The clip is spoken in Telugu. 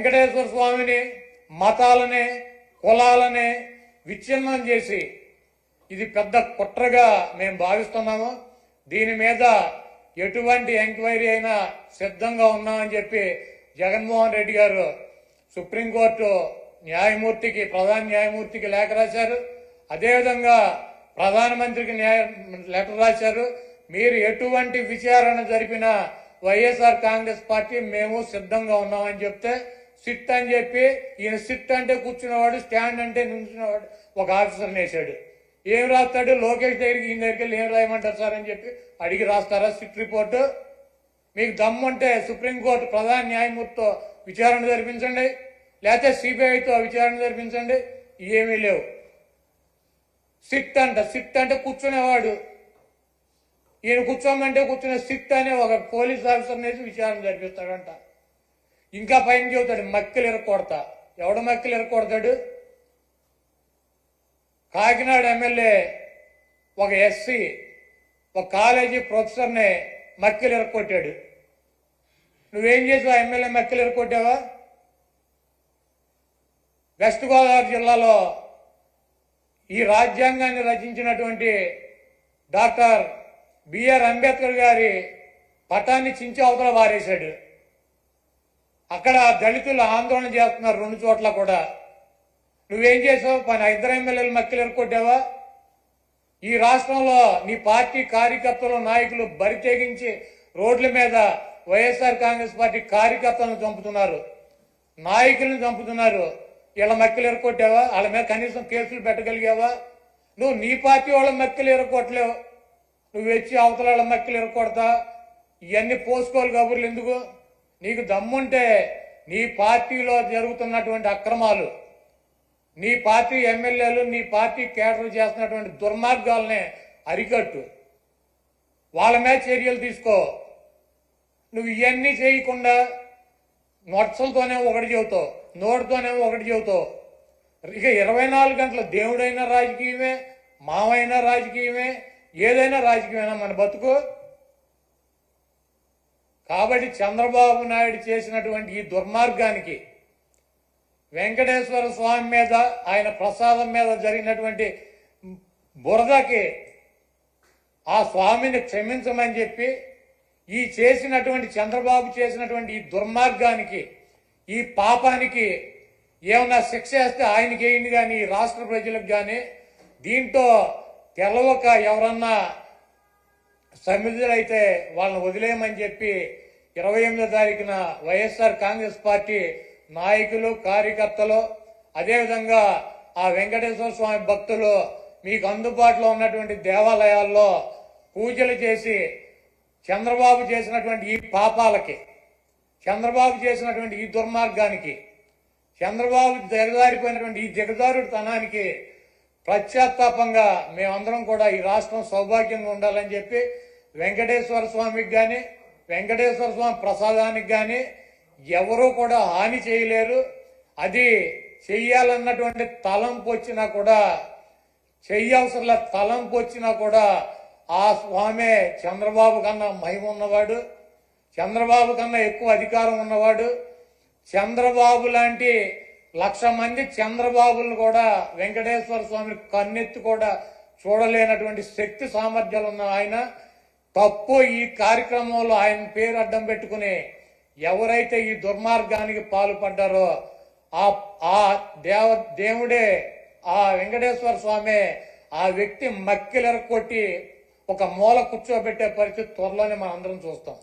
వెంకటేశ్వర స్వామిని మతాలని కులాలని విచ్ఛిన్నం చేసి ఇది పెద్ద కుట్రగా మేము భావిస్తున్నాము. దీని మీద ఎటువంటి ఎంక్వైరీ అయినా సిద్ధంగా ఉన్నామని చెప్పి జగన్మోహన్ రెడ్డి గారు సుప్రీంకోర్టు న్యాయమూర్తికి ప్రధాన న్యాయమూర్తికి లేఖ రాశారు. అదేవిధంగా ప్రధానమంత్రికి లెటర్ రాశారు. మీరు ఎటువంటి విచారణ జరిపినా వైఎస్ఆర్ కాంగ్రెస్ పార్టీ మేము సిద్ధంగా ఉన్నామని చెప్తే సిట్ అని చెప్పి ఈయన సిట్ అంటే కూర్చున్నవాడు, స్టాండ్ అంటే నిల్చున్నవాడు ఒక ఆఫీసర్ని వేశాడు. ఏం రాస్తాడు? లోకేష్ దగ్గరికి ఈయన దగ్గరికి వెళ్ళి ఏం రాయమంటారు సార్ అని చెప్పి అడిగి రాస్తారా సిట్ రిపోర్టు? మీకు దమ్ముంటే సుప్రీంకోర్టు ప్రధాన న్యాయమూర్తితో విచారణ జరిపించండి, లేకపోతే సిబిఐతో విచారణ జరిపించండి. ఏమీ లేవు. సిట్ అంటే కూర్చునేవాడు, ఈయన కూర్చోమంటే కూర్చునే సిట్ అనే ఒక పోలీస్ ఆఫీసర్ వేసి విచారణ జరిపిస్తాడంట. ఇంకా పైన చెబుతాడు మక్కలు ఎరకొడతా. ఎవడు మక్కలు ఎరకొడతాడు? కాకినాడ ఎమ్మెల్యే ఒక ఎస్సీ ఒక కాలేజీ ప్రొఫెసర్ని మక్కలు ఎరకొట్టాడు. నువ్వేం చేసావు? ఎమ్మెల్యే మక్కలు ఎరకొట్టావా? వెస్ట్ గోదావరి జిల్లాలో ఈ రాజ్యాంగాన్ని రచించినటువంటి డాక్టర్ బిఆర్ అంబేద్కర్ గారి పటాన్ని చించి అవతల వారేశాడు. అక్కడ దళితులు ఆందోళన చేస్తున్నారు 2 చోట్ల కూడా. నువ్వేం చేసావు? 2 ఎమ్మెల్యేలు మక్కలు ఎరకొట్టావా? ఈ రాష్ట్రంలో నీ పార్టీ కార్యకర్తలు నాయకులు బరి తెగించి రోడ్ల మీద వైఎస్ఆర్ కాంగ్రెస్ పార్టీ కార్యకర్తలను చంపుతున్నారు, నాయకులను చంపుతున్నారు. వీళ్ళ మక్కలు ఎరకొట్టావా? వాళ్ళ మీద కనీసం కేసులు పెట్టగలిగావా? నువ్వు నీ పార్టీ వాళ్ళ మక్కలు ఎరకొట్టలేవు, నువ్వు వచ్చి అవతల వాళ్ళ మక్కలు ఎరకొడతా. ఇవన్నీ పోసుకోవాలి కబుర్లు ఎందుకు? నీకు దమ్ముంటే నీ పార్టీలో జరుగుతున్నటువంటి అక్రమాలు, నీ పార్టీ ఎమ్మెల్యేలు నీ పార్టీ కేడర్ చేస్తున్నటువంటి దుర్మార్గాలనే అరికట్టు, వాళ్ళ మీద చర్యలు తీసుకో. నువ్వు ఇవన్నీ చేయకుండా నొట్సలతోనే ఒకటి చెబుతావు, నోటితోనే ఒకటి చెబుతావు. ఇక 24 గంటలు దేవుడైనా రాజకీయమే, మావైనా రాజకీయమే, ఏదైనా రాజకీయమైనా మన బతుకు. కాబట్టి చంద్రబాబు నాయుడు చేసినటువంటి ఈ దుర్మార్గానికి, వెంకటేశ్వర స్వామి మీద ఆయన ప్రసాదం మీద జరిగినటువంటి బురదకి ఆ స్వామిని క్షమించమని చెప్పి ఈ చేసినటువంటి చంద్రబాబు చేసినటువంటి ఈ దుర్మార్గానికి, ఈ పాపానికి ఏమన్నా శిక్ష వేస్తే ఆయనకి వేయండి కానీ రాష్ట్ర ప్రజలకు కానీ. దీంతో తెలవక ఎవరన్నా సమిధులైతే వాళ్ళని వదిలేయమని చెప్పి 28వ తారీఖున వైఎస్ఆర్ కాంగ్రెస్ పార్టీ నాయకులు కార్యకర్తలు అదేవిధంగా ఆ వెంకటేశ్వర స్వామి భక్తులు మీకు అందుబాటులో ఉన్నటువంటి దేవాలయాల్లో పూజలు చేసి చంద్రబాబు చేసినటువంటి ఈ పాపాలకి, చంద్రబాబు చేసినటువంటి ఈ దుర్మార్గానికి, చంద్రబాబు దిగజారిపోయినటువంటి ఈ దిగజారుడుతనానికి ప్రత్యాత్తాపంగా మేమందరం కూడా ఈ రాష్ట్రం సౌభాగ్యంగా ఉండాలని చెప్పి వెంకటేశ్వర స్వామికి కానీ వెంకటేశ్వర స్వామి ప్రసాదానికి కానీ ఎవరూ కూడా హాని చేయలేరు. అది చెయ్యాలన్నటువంటి తలంపు వచ్చినా కూడా, చెయ్యవసరంలో తలంపు వచ్చినా కూడా ఆ స్వామే చంద్రబాబు కన్నా మహిమ ఉన్నవాడు, చంద్రబాబు కన్నా ఎక్కువ అధికారం ఉన్నవాడు. చంద్రబాబు లాంటి 1,00,000 మంది చంద్రబాబులను కూడా వెంకటేశ్వర స్వామిని కన్నెత్తి కూడా చూడలేనటువంటి శక్తి సామర్థ్యాలు ఉన్న ఆయన తప్పు ఈ కార్యక్రమంలో ఆయన పేరు అడ్డం పెట్టుకుని ఎవరైతే ఈ దుర్మార్గానికి పాల్పడ్డారో ఆ దేవుడే, ఆ వెంకటేశ్వర స్వామి ఆ వ్యక్తి మక్కిలెరకొట్టి ఒక మూల కూర్చోబెట్టే పరిస్థితి త్వరలోనే మనం అందరం చూస్తాం.